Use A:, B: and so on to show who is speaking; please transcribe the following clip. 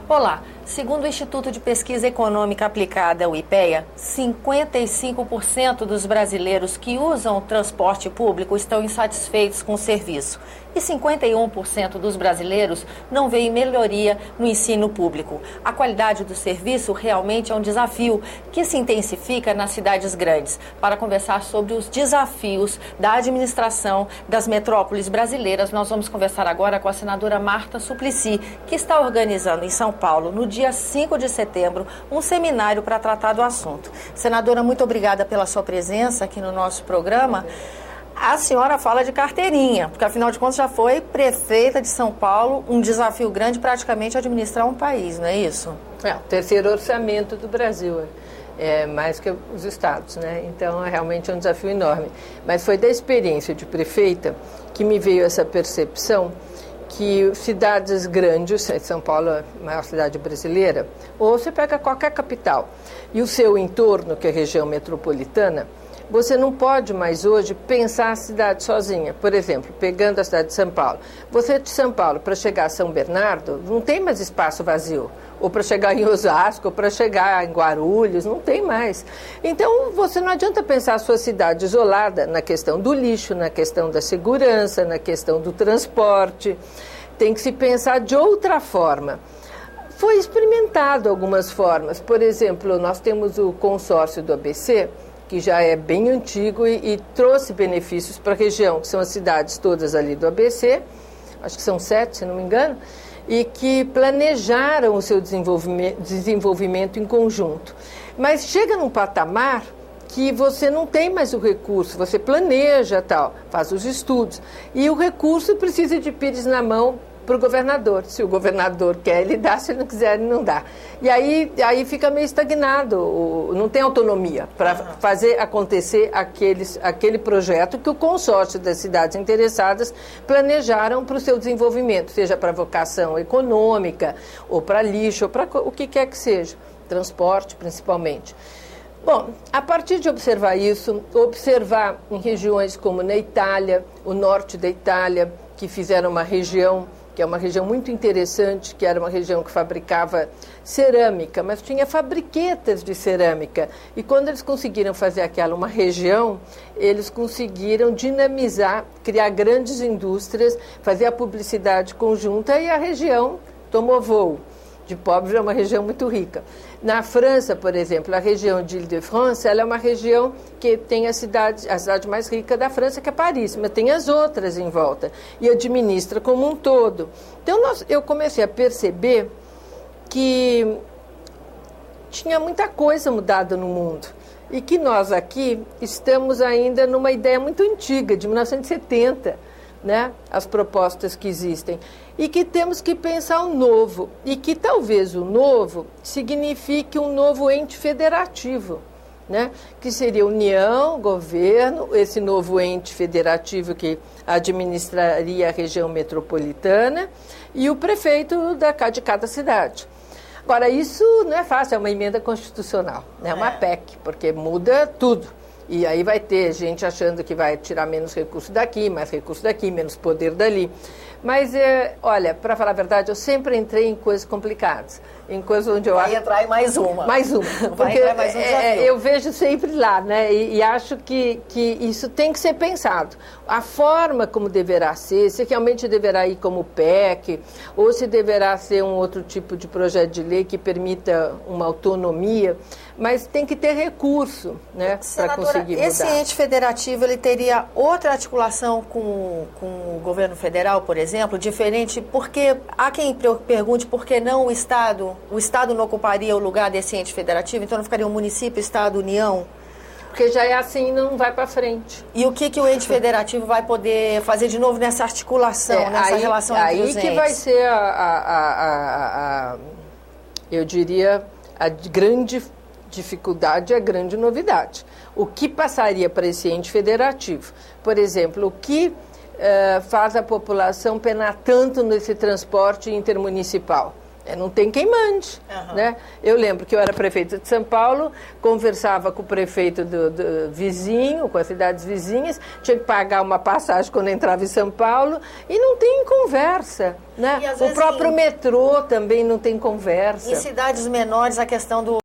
A: Olá, segundo o Instituto de Pesquisa Econômica Aplicada, o IPEA, 55% dos brasileiros que usam o transporte público estão insatisfeitos com o serviço. E 51% dos brasileiros não veem melhoria no ensino público. A qualidade do serviço realmente é um desafio que se intensifica nas cidades grandes. Para conversar sobre os desafios da administração das metrópoles brasileiras, nós vamos conversar agora com a senadora Marta Suplicy, que está organizando em São Paulo, no dia 5 de setembro, um seminário para tratar do assunto. Senadora, muito obrigada pela sua presença aqui no nosso programa. A senhora fala de carteirinha, porque afinal de contas já foi prefeita de São Paulo, um desafio grande praticamente administrar um país, não é isso?
B: É, o terceiro orçamento do Brasil, é mais que os estados, né? Então, realmente é um desafio enorme. Mas foi da experiência de prefeita que me veio essa percepção que cidades grandes, São Paulo é a maior cidade brasileira, ou você pega qualquer capital, e o seu entorno, que é a região metropolitana, você não pode mais hoje pensar a cidade sozinha. Por exemplo, pegando a cidade de São Paulo. Você de São Paulo, para chegar a São Bernardo, não tem mais espaço vazio. Ou para chegar em Osasco, ou para chegar em Guarulhos, não tem mais. Então, você não adianta pensar a sua cidade isolada na questão do lixo, na questão da segurança, na questão do transporte. Tem que se pensar de outra forma. Foi experimentado algumas formas. Por exemplo, nós temos o consórcio do ABC, que já é bem antigo e trouxe benefícios para a região, que são as cidades todas ali do ABC, acho que são 7, se não me engano, e que planejaram o seu desenvolvimento em conjunto. Mas chega num patamar que você não tem mais o recurso, você planeja tal, faz os estudos, e o recurso precisa de pires na mão para o governador. Se o governador quer, ele dá, se ele não quiser, ele não dá. E aí fica meio estagnado, não tem autonomia para fazer acontecer aquele projeto que o consórcio das cidades interessadas planejaram para o seu desenvolvimento, seja para vocação econômica, ou para lixo, ou para o que quer que seja, transporte principalmente. Bom, a partir de observar isso, observar em regiões como na Itália, o norte da Itália, que fizeram uma região que é uma região muito interessante, que era uma região que fabricava cerâmica, mas tinha fabriquetas de cerâmica. E quando eles conseguiram fazer aquela uma região, eles conseguiram dinamizar, criar grandes indústrias, fazer a publicidade conjunta e a região tomou voo. De pobres é uma região muito rica. Na França, por exemplo, a região de Île-de-France, ela é uma região que tem a cidade mais rica da França, que é Paris, mas tem as outras em volta, e administra como um todo. Então, eu comecei a perceber que tinha muita coisa mudada no mundo, e que nós aqui estamos ainda numa ideia muito antiga, de 1970, né, as propostas que existem, e que temos que pensar o novo, e que talvez o novo signifique um novo ente federativo, né, que seria União, governo, esse novo ente federativo que administraria a região metropolitana e o prefeito de cada cidade. Agora, isso não é fácil, é uma emenda constitucional, né, é uma PEC, porque muda tudo. E aí vai ter gente achando que vai tirar menos recurso daqui, mais recurso daqui, menos poder dali. Mas, olha, para falar a verdade, eu sempre entrei em coisas complicadas. Em coisas onde eu acho...
A: Vai entrar em mais uma.
B: Mais uma. Porque mais um eu vejo sempre lá, né? E acho que isso tem que ser pensado. A forma como deverá ser, se realmente deverá ir como PEC, ou se deverá ser um outro tipo de projeto de lei que permita uma autonomia, mas tem que ter recurso, né, para conseguir mudar.
A: Esse ente federativo, ele teria outra articulação com o governo federal, por exemplo, diferente, porque há quem pergunte por que não o Estado não ocuparia o lugar desse ente federativo, então não ficaria um município, Estado, União?
B: Porque já é assim, não vai para frente.
A: E o que o ente federativo vai poder fazer de novo nessa articulação, nessa relação entre os entes?
B: Aí que vai ser eu diria, a grande dificuldade, a grande novidade. O que passaria para esse ente federativo? Por exemplo, o que faz a população penar tanto nesse transporte intermunicipal? Não tem quem mande. Né? Eu lembro que eu era prefeita de São Paulo, conversava com o prefeito do vizinho, com as cidades vizinhas, tinha que pagar uma passagem quando entrava em São Paulo, e não tem conversa. Né? O próprio metrô também não tem conversa.
A: Em cidades menores, a questão do